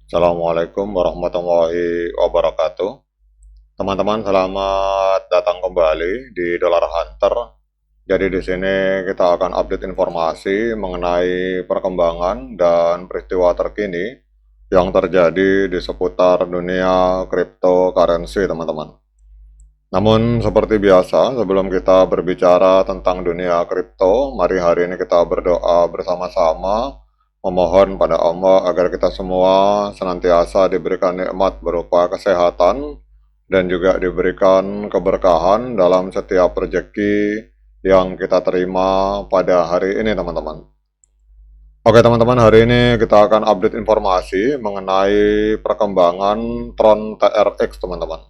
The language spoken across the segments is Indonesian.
Assalamualaikum warahmatullahi wabarakatuh. Teman-teman, selamat datang kembali di Dollar Hunter. Jadi di sini kita akan update informasi mengenai perkembangan dan peristiwa terkini yang terjadi di seputar dunia cryptocurrency, teman-teman. Namun seperti biasa, sebelum kita berbicara tentang dunia kripto, mari hari ini kita berdoa bersama-sama memohon pada Allah agar kita semua senantiasa diberikan nikmat berupa kesehatan dan juga diberikan keberkahan dalam setiap rezeki yang kita terima pada hari ini, teman-teman. Oke teman-teman, hari ini kita akan update informasi mengenai perkembangan Tron TRX, teman-teman.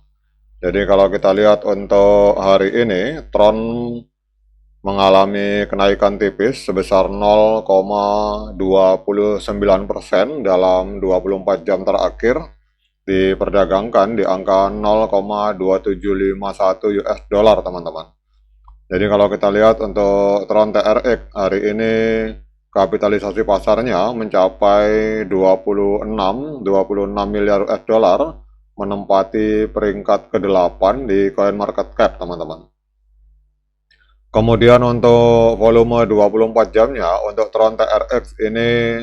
Jadi kalau kita lihat untuk hari ini, Tron mengalami kenaikan tipis sebesar 0,29% dalam 24 jam terakhir, diperdagangkan di angka 0,2751 US dollar, teman-teman. Jadi kalau kita lihat untuk Tron TRX hari ini kapitalisasi pasarnya mencapai 26 miliar US dollar, menempati peringkat ke-8 di CoinMarketCap, teman-teman. Kemudian untuk volume 24 jamnya untuk Tron TRX ini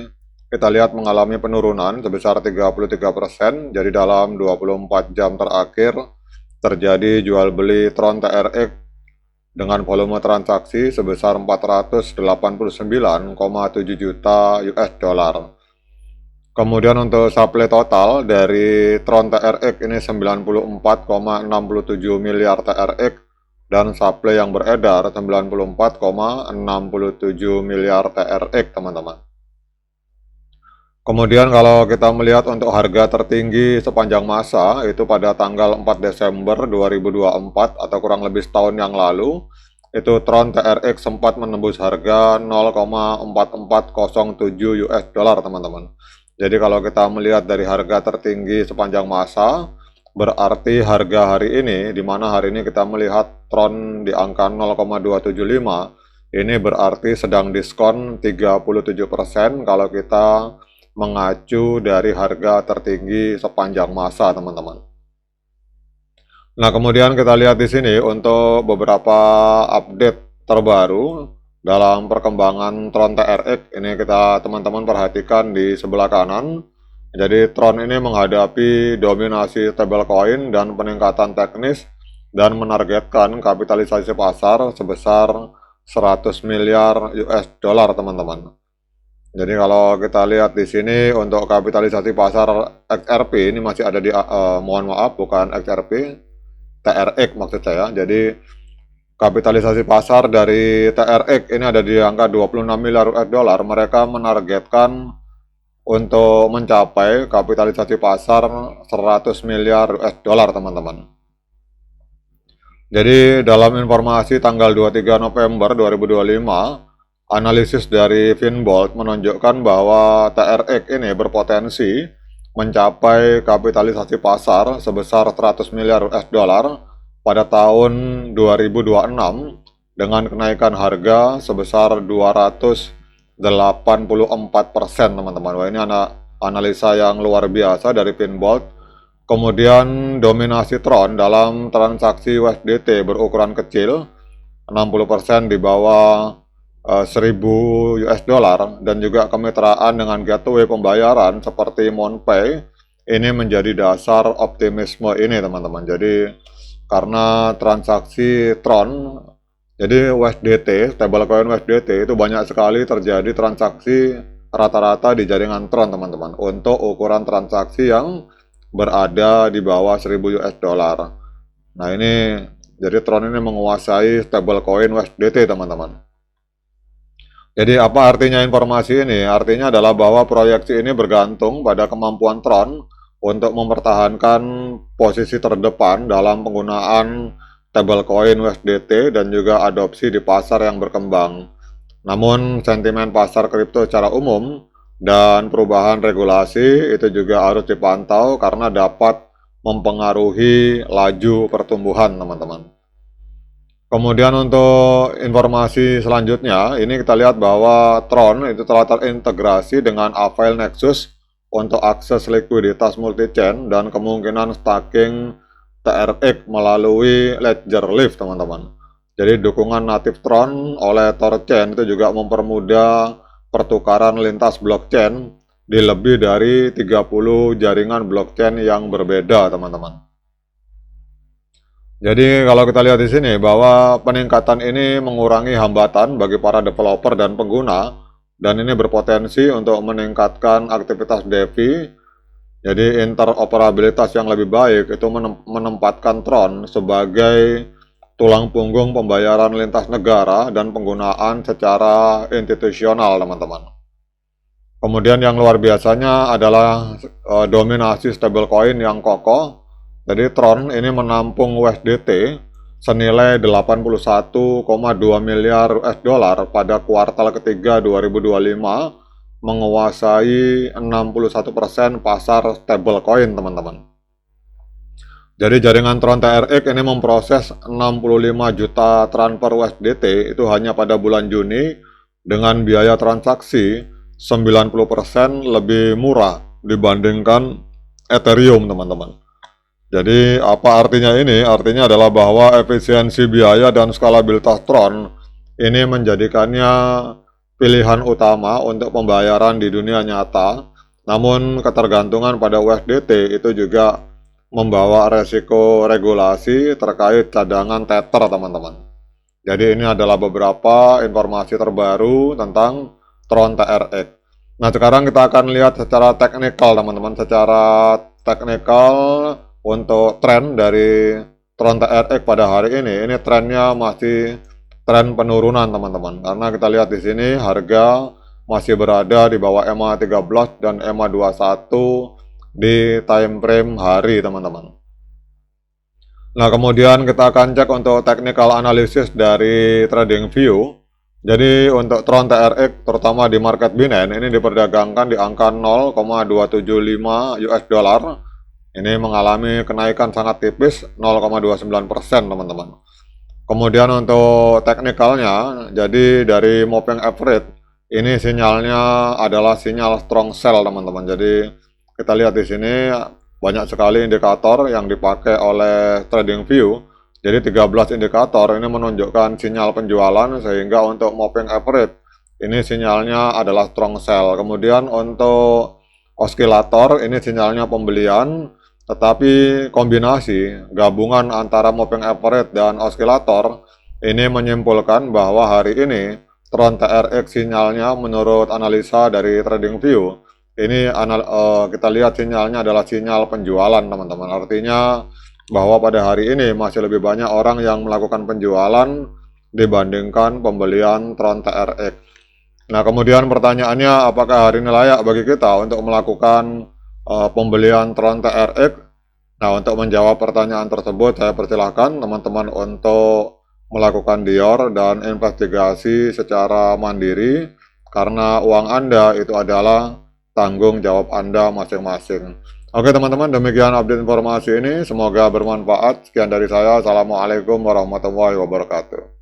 kita lihat mengalami penurunan sebesar 33%. Jadi dalam 24 jam terakhir terjadi jual beli Tron TRX dengan volume transaksi sebesar 489,7 juta US dollar. Kemudian untuk supply total dari Tron TRX ini 94,67 miliar TRX dan supply yang beredar 94,67 miliar TRX, teman-teman. Kemudian kalau kita melihat untuk harga tertinggi sepanjang masa itu pada tanggal 4 Desember 2024 atau kurang lebih setahun yang lalu, itu Tron TRX sempat menembus harga 0,4407 US dollar, teman-teman. Jadi kalau kita melihat dari harga tertinggi sepanjang masa, berarti harga hari ini, di mana hari ini kita melihat Tron di angka 0,275, ini berarti sedang diskon 37% kalau kita mengacu dari harga tertinggi sepanjang masa, teman-teman. Nah, kemudian kita lihat di sini untuk beberapa update terbaru dalam perkembangan Tron TRX. Ini kita teman-teman perhatikan di sebelah kanan. Jadi Tron ini menghadapi dominasi stablecoin dan peningkatan teknis dan menargetkan kapitalisasi pasar sebesar 100 miliar US dollar, teman-teman. Jadi kalau kita lihat di sini untuk kapitalisasi pasar XRP ini masih ada di mohon maaf bukan XRP, TRX maksud saya. Jadi kapitalisasi pasar dari TRX ini ada di angka 26 miliar US dollar. Mereka menargetkan untuk mencapai kapitalisasi pasar 100 miliar US dollar, teman-teman. Jadi dalam informasi tanggal 23 November 2025, analisis dari Finbold menunjukkan bahwa TRX ini berpotensi mencapai kapitalisasi pasar sebesar 100 miliar US dollar pada tahun 2026 dengan kenaikan harga sebesar 284%, teman-teman. Wah, ini analisa yang luar biasa dari Finbold. Kemudian dominasi Tron dalam transaksi USDT berukuran kecil, 60% di bawah 1000 US dollar, dan juga kemitraan dengan gateway pembayaran seperti MonPay ini menjadi dasar optimisme ini, teman-teman. Jadi karena transaksi Tron, jadi USDT, stablecoin USDT itu banyak sekali terjadi transaksi rata-rata di jaringan Tron, teman-teman, untuk ukuran transaksi yang berada di bawah 1000 US dollar. Nah ini, jadi Tron ini menguasai stablecoin USDT, teman-teman. Jadi apa artinya informasi ini? Artinya adalah bahwa proyeksi ini bergantung pada kemampuan Tron untuk mempertahankan posisi terdepan dalam penggunaan stablecoin USDT dan juga adopsi di pasar yang berkembang. Namun sentimen pasar kripto secara umum dan perubahan regulasi itu juga harus dipantau karena dapat mempengaruhi laju pertumbuhan, teman-teman. Kemudian untuk informasi selanjutnya, ini kita lihat bahwa Tron itu telah terintegrasi dengan Avail Nexus untuk akses likuiditas multi-chain dan kemungkinan staking TRX melalui Ledger Live, teman-teman. Jadi dukungan natif Tron oleh Thorchain itu juga mempermudah pertukaran lintas blockchain di lebih dari 30 jaringan blockchain yang berbeda, teman-teman. Jadi kalau kita lihat di sini bahwa peningkatan ini mengurangi hambatan bagi para developer dan pengguna, dan ini berpotensi untuk meningkatkan aktivitas DeFi. Jadi interoperabilitas yang lebih baik itu menempatkan Tron sebagai tulang punggung pembayaran lintas negara dan penggunaan secara institusional, teman-teman. Kemudian yang luar biasanya adalah dominasi stablecoin yang kokoh. Jadi Tron ini menampung USDT senilai 81,2 miliar US dollar pada kuartal ketiga 2025, menguasai 61% pasar stablecoin, teman-teman. Jadi jaringan Tron TRX ini memproses 65 juta transfer USDT itu hanya pada bulan Juni dengan biaya transaksi 90% lebih murah dibandingkan Ethereum, teman-teman. Jadi apa artinya ini? Artinya adalah bahwa efisiensi biaya dan skalabilitas Tron ini menjadikannya pilihan utama untuk pembayaran di dunia nyata. Namun ketergantungan pada USDT itu juga membawa resiko regulasi terkait cadangan Tether, teman-teman. Jadi ini adalah beberapa informasi terbaru tentang Tron TRX. Nah, sekarang kita akan lihat secara teknikal, teman-teman. Secara teknikal untuk tren dari Tron TRX pada hari ini trennya masih tren penurunan, teman-teman. Karena kita lihat di sini harga masih berada di bawah EMA 13 dan EMA 21 di time frame hari, teman-teman. Nah, kemudian kita akan cek untuk technical analysis dari TradingView. Jadi untuk Tron TRX terutama di market Binance ini diperdagangkan di angka 0,275 US dollar. Ini mengalami kenaikan sangat tipis 0,29%, teman-teman. Kemudian untuk teknikalnya, jadi dari moving average ini sinyalnya adalah sinyal strong sell, teman-teman. Jadi kita lihat di sini banyak sekali indikator yang dipakai oleh TradingView. Jadi 13 indikator ini menunjukkan sinyal penjualan, sehingga untuk moving average ini sinyalnya adalah strong sell. Kemudian untuk osilator ini sinyalnya pembelian, tetapi kombinasi gabungan antara moving average dan osilator ini menyimpulkan bahwa hari ini Tron TRX sinyalnya menurut analisa dari TradingView ini kita lihat sinyalnya adalah sinyal penjualan, teman-teman. Artinya bahwa pada hari ini masih lebih banyak orang yang melakukan penjualan dibandingkan pembelian Tron TRX. Nah, kemudian pertanyaannya, apakah hari ini layak bagi kita untuk melakukan pembelian Tron TRX? Nah, untuk menjawab pertanyaan tersebut, saya persilahkan teman-teman untuk melakukan dior dan investigasi secara mandiri, karena uang Anda itu adalah tanggung jawab Anda masing-masing. Oke, teman-teman, demikian update informasi ini. Semoga bermanfaat. Sekian dari saya. Assalamualaikum warahmatullahi wabarakatuh.